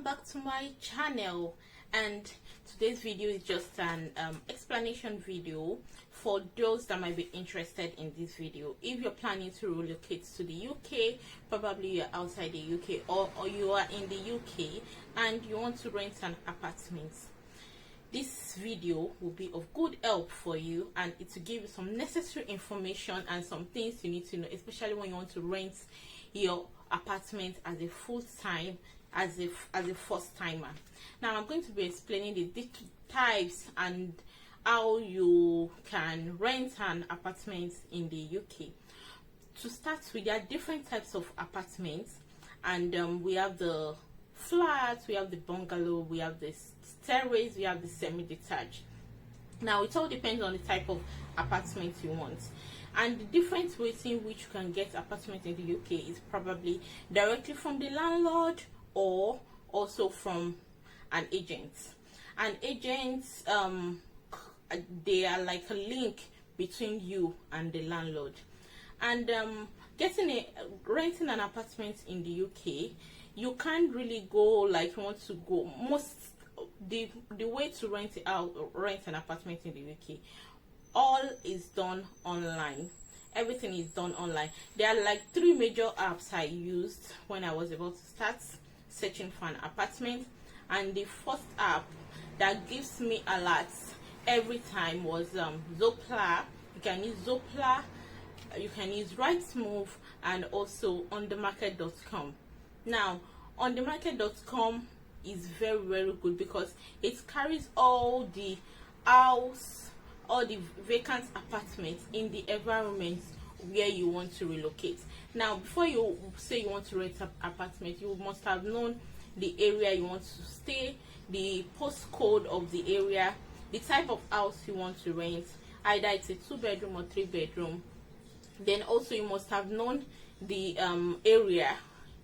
welcome back to my channel. And today's video is just an explanation video for those that might be interested in this video. If you're planning to relocate to the UK, probably you're outside the UK, or you are in the UK and you want to rent an apartment, this video will be of good help for you, and it will give you some necessary information and some things you need to know, especially when you want to rent your apartment as a full-time, as a first timer. Now I'm going to be explaining the types and how you can rent an apartment in the UK. To start with, there are different types of apartments, and we have the flats, we have the bungalow, we have the terrace, we have the semi-detached. Now it all depends on the type of apartment you want, and the different ways in which you can get apartment in the UK is probably directly from the landlord or also from an agent. And agents, they are like a link between you and the landlord. And renting an apartment in the UK, you can't really go like you want to go. The way to rent an apartment in the UK, all is done online. Everything is done online. There are like 3 major apps I used when I was about to start searching for an apartment, and the first app that gives me alerts every time was Zoopla. You can use Zoopla, you can use Rightmove, and also onthemarket.com. Now onthemarket.com is very, very good because it carries all the vacant apartments in the environment where you want to relocate. Now before you say you want to rent an apartment, you must have known the area you want to stay, the postcode of the area, the type of house you want to rent, either it's a 2-bedroom or 3-bedroom. Then also you must have known the area,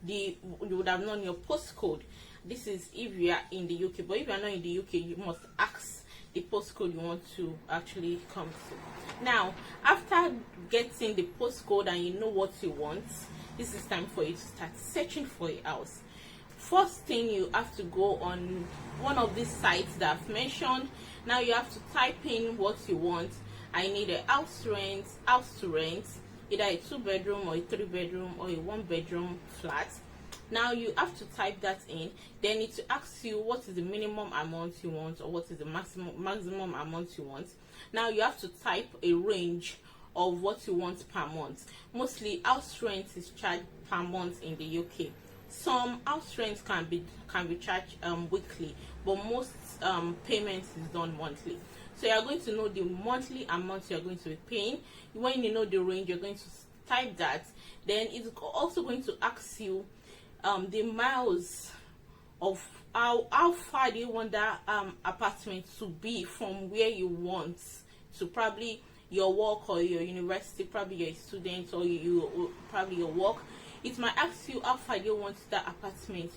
you would have known your postcode. This is if you are in the UK, but if you are not in the UK, you must ask the postcode you want to actually come to. Now after getting the postcode and you know what you want, this is time for you to start searching for a house. First thing, you have to go on one of these sites that I've mentioned. Now you have to type in what you want. I need a house to rent, either a 2-bedroom or a 3-bedroom or a 1-bedroom flat. Now you have to type that in. Then it will ask you what is the minimum amount you want or what is the maximum amount you want. Now you have to type a range of what you want per month. Mostly house rent is charged per month in the UK. Some house rents can be charged weekly, but most payments is done monthly. So you are going to know the monthly amount you are going to be paying. When you know the range, you're going to type that. Then it's also going to ask you the miles of how far do you want that apartment to be from where you want to, probably your work or your university, probably you're a student, or probably your work. It might ask you how far you want that apartment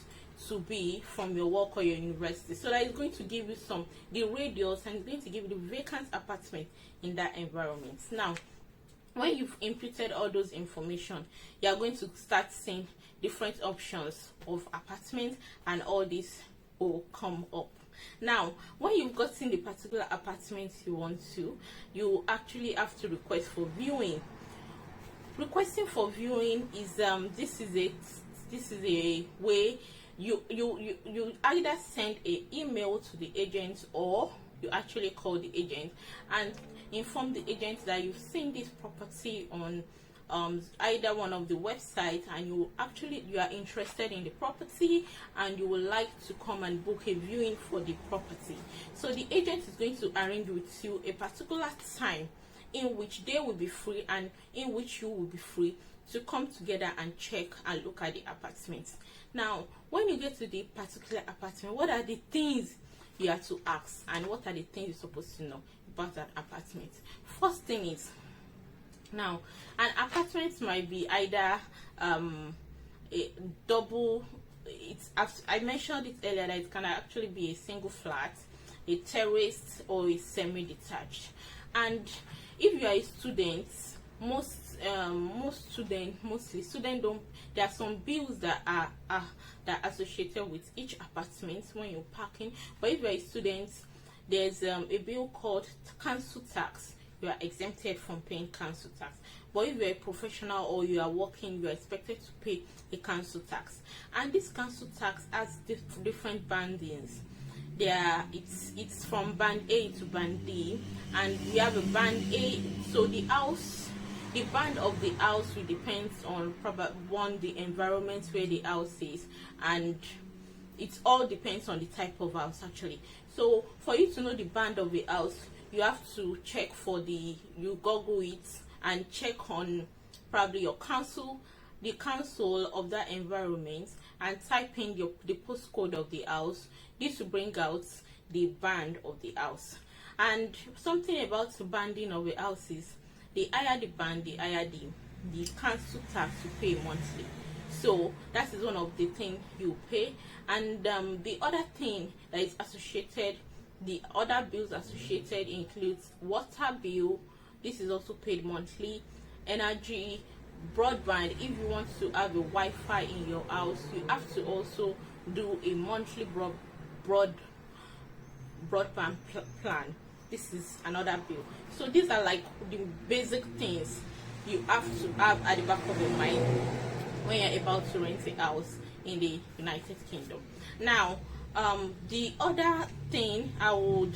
to be from your work or your university. So that is going to give you the radius, and it's going to give you the vacant apartment in that environment. Now when you've inputted all those information, you are going to start seeing different options of apartments, and all this will come up. Now when you've gotten the particular apartment you want to, you actually have to request for viewing. Requesting for viewing is this is a way you either send an email to the agent, or you actually call the agent and inform the agent that you've seen this property on either one of the websites, and you are interested in the property and you would like to come and book a viewing for the property. So the agent is going to arrange with you a particular time in which they will be free and in which you will be free to come together and check and look at the apartment. Now when you get to the particular apartment, what are the things you have to ask, and what are the things you're supposed to know about that apartment? First thing is, now an apartment might be either a double, I mentioned it earlier that it can actually be a single flat, a terrace, or a semi-detached. And if you are a student, mostly students don't, there are some bills that are that are associated with each apartment when you're parking. But if you're a student, there's a bill called council tax. You are exempted from paying council tax. But if you're a professional or you are working, you are expected to pay a council tax. And this council tax has different bandings. It's from band A to band D, and we have a band A. So the band of the house will depend on probably the environment where the house is, and it all depends on the type of house actually. So for you to know the band of the house, you have to check you Google it and check on probably your council, the council of that environment, and type in the postcode of the house. This will bring out the band of the house. And something about the banding of the house is, the higher the band, the higher the council tax you pay monthly. So that is one of the things you pay. And the other thing that is associated, the other bills associated includes water bill. This is also paid monthly. Energy, broadband. If you want to have a Wi-Fi in your house, you have to also do a monthly broadband plan. This is another bill. So these are like the basic things you have to have at the back of your mind when you're about to rent a house in the United Kingdom. Now, the other thing I would,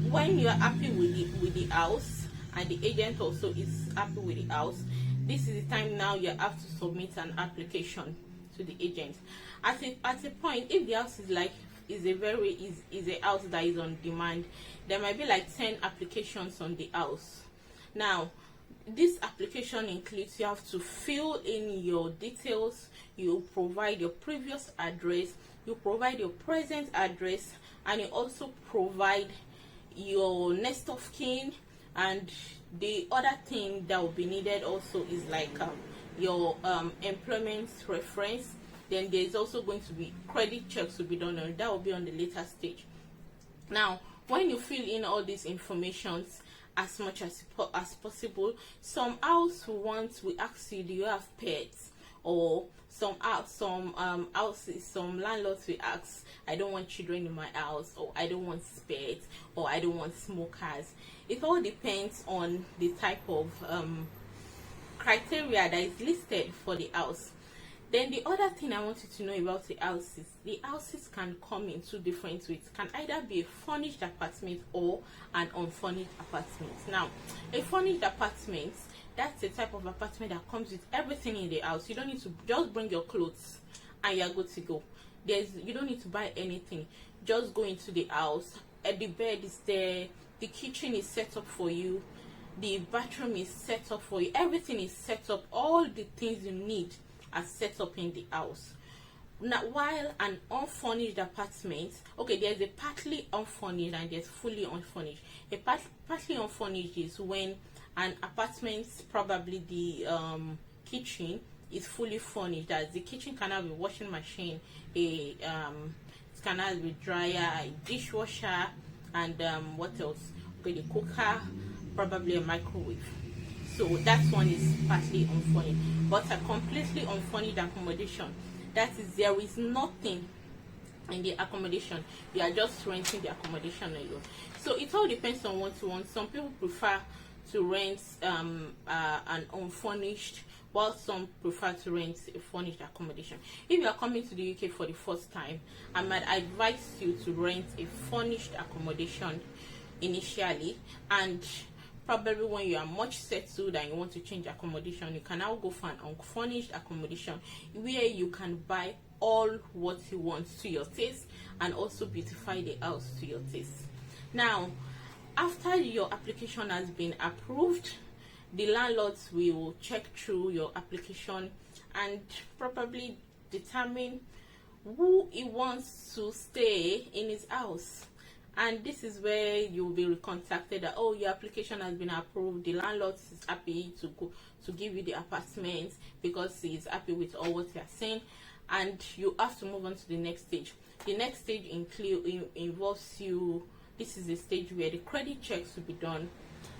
when you are happy with the house and the agent also is happy with the house, this is the time now you have to submit an application to the agent. At a point, if the house is a house that is on demand, there might be like 10 applications on the house. Now, this application includes, you have to fill in your details, you provide your previous address, you provide your present address, and you also provide your next of kin. And the other thing that will be needed also is like your employment reference. Then there's also going to be credit checks to be done, and that will be on the later stage. Now, when you fill in all these informations as much as possible, some houses will ask you, do you have pets? Or some houses, some landlords will ask, I don't want children in my house, or I don't want pets, or I don't want smokers. It all depends on the type of criteria that is listed for the house. Then the other thing I want you to know about the houses can come in two different ways. It can either be a furnished apartment or an unfurnished apartment. Now, a furnished apartment, that's a type of apartment that comes with everything in the house. You don't need to just bring your clothes and you're good to go. You don't need to buy anything. Just go into the house. The bed is there. The kitchen is set up for you. The bathroom is set up for you. Everything is set up. All the things you need are set up in the house. Now, while an unfurnished apartment, okay, there's a partly unfurnished and there's fully unfurnished. A partly unfurnished is when an apartment, probably the kitchen, is fully furnished. That the kitchen can have a washing machine, it can have a dryer, a dishwasher, and what else? Okay, the cooker, probably a microwave. So that one is partly unfurnished. But a completely unfurnished accommodation, that is, there is nothing in the accommodation. You are just renting the accommodation alone. So it all depends on what you want. Some people prefer to rent an unfurnished, while some prefer to rent a furnished accommodation. If you are coming to the UK for the first time, I might advise you to rent a furnished accommodation initially, and probably when you are much settled and you want to change accommodation, you can now go for an unfurnished accommodation where you can buy all what you want to your taste and also beautify the house to your taste. Now, after your application has been approved, the landlords will check through your application and probably determine who he wants to stay in his house. And this is where you will be recontacted that, oh, your application has been approved. The landlord is happy to give you the apartment because he is happy with all what you are saying, and you have to move on to the next stage. The next stage involves you. This is the stage where the credit checks will be done.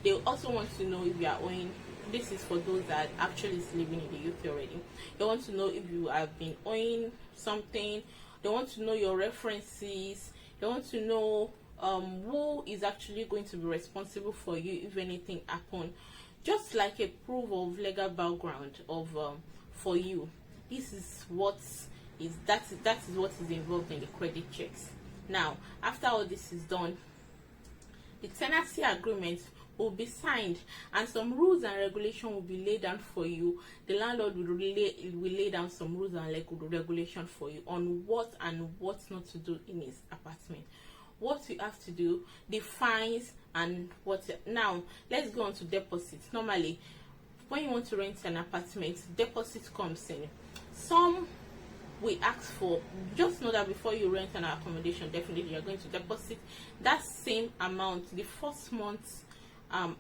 They also want to know if you are owing this is for those that actually is living in the UK already. They want to know if you have been owing something. They want to know your references. They want to know who is actually going to be responsible for you if anything happens. Just like a proof of legal background of for you. This is what is that is what is involved in the credit checks. Now, after all this is done, the tenancy agreement will be signed, and some rules and regulation will be laid down for you. The landlord will lay down some rules and regulation for you on what and what not to do in his apartment, what you have to do, the fines, and what. Now let's go on to deposits. Normally, when you want to rent an apartment, deposit comes in. Some we ask for. Just know that before you rent an accommodation, definitely you're going to deposit that same amount, the first month's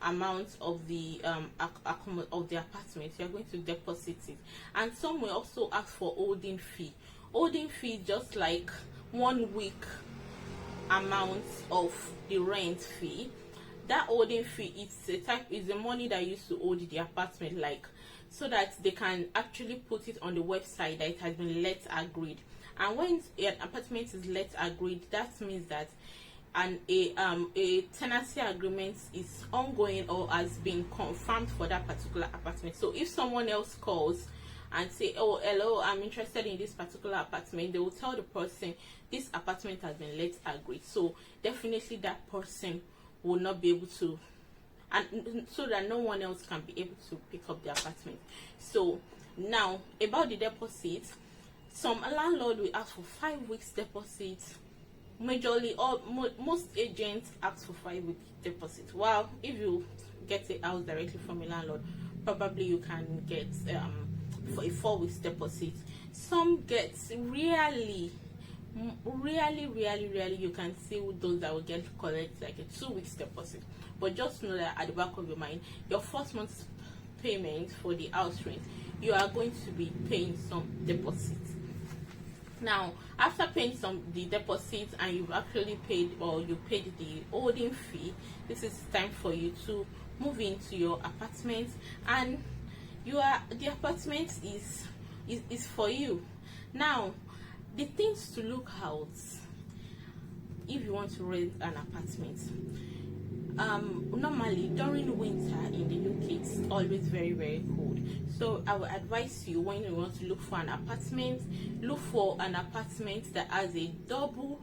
amount of the apartment. You're going to deposit it. And some will also ask for holding fee. Holding fee, just like 1 week amount of the rent fee. That holding fee is the money that used to hold the apartment, like, so that they can actually put it on the website that it has been let agreed. And when an apartment is let agreed, that means that a tenancy agreement is ongoing or has been confirmed for that particular apartment. So if someone else calls and say, oh, hello, I'm interested in this particular apartment, they will tell the person this apartment has been let agreed. So definitely that person will not be able to, and so that no one else can be able to pick up the apartment. So now about the deposit, some landlord will ask for 5 weeks deposit. Majorly, most agents ask for 5 week deposit. While if you get a house directly from a landlord, probably you can get for a 4 weeks deposit. Some get really you can see those that will get collect like a 2 weeks deposit. But just know that at the back of your mind, your first month's payment for the house rent, you are going to be paying some deposit. Now, after paying the deposit, and you've actually paid, or you paid the holding fee, this is time for you to move into your apartment, and the apartment is for you. Now, the things to look out if you want to rent an apartment. Normally during winter in the UK, it's always very cold. So I would advise you, when you want to look for an apartment, look for an apartment that has a double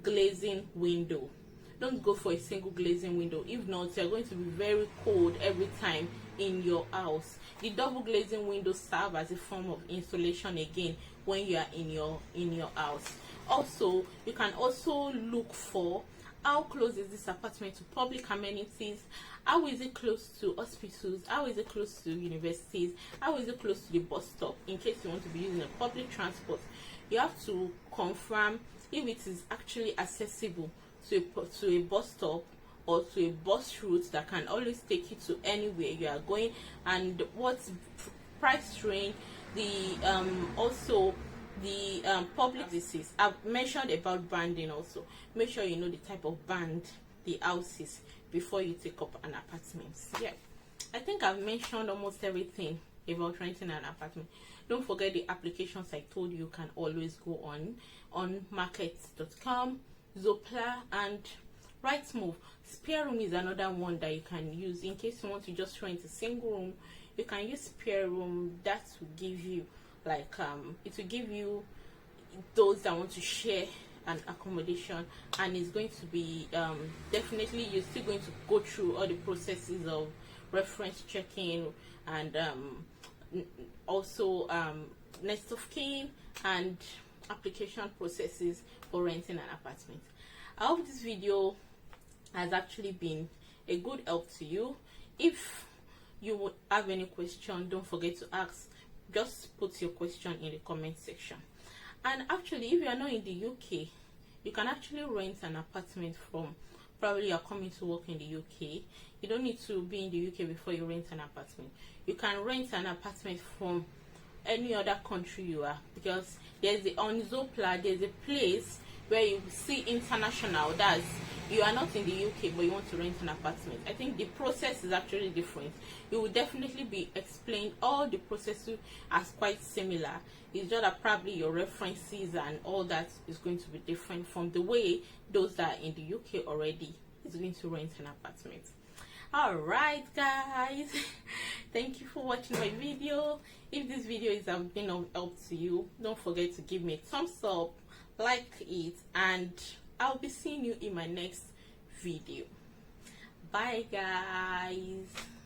glazing window. Don't go for a single glazing window. If not, you're going to be very cold every time in your house. The double glazing windows serve as a form of insulation again when you are in your house. Also, you can also look for how close is this apartment to public amenities, how is it close to hospitals, how is it close to universities, how is it close to the bus stop. In case you want to be using a public transport, you have to confirm if it is actually accessible to a bus stop or to a bus route that can always take you to anywhere you are going, and what price range, also the public disease. I've mentioned about banding also. Make sure you know the type of band the house is before you take up an apartment. Yeah, I think I've mentioned almost everything about renting an apartment. Don't forget the applications I told you can always go on market.com, Zoopla, and Rightmove. Spare room is another one that you can use in case you want to just rent a single room. You can use spare room. That will give you like it will give you those that want to share an accommodation, and it's going to be definitely you're still going to go through all the processes of reference checking and also next of kin and application processes for renting an apartment. I hope this video has actually been a good help to you. If you would have any question, don't forget to ask. Just put your question in the comment section. And actually, if you are not in the UK, you can actually rent an apartment from, probably you're coming to work in the UK. You don't need to be in the UK before you rent an apartment. You can rent an apartment from any other country you are, because on Zoopla there's a place where you see international, that's you are not in the UK but you want to rent an apartment. I think the process is actually different. You will definitely be explained, all the processes are quite similar. It's just that probably your references and all that is going to be different from the way those that are in the UK already is going to rent an apartment. All right guys, thank you for watching my video. If this video is have been of help to you, don't forget to give me a thumbs up, like it, and I'll be seeing you in my next video. Bye guys.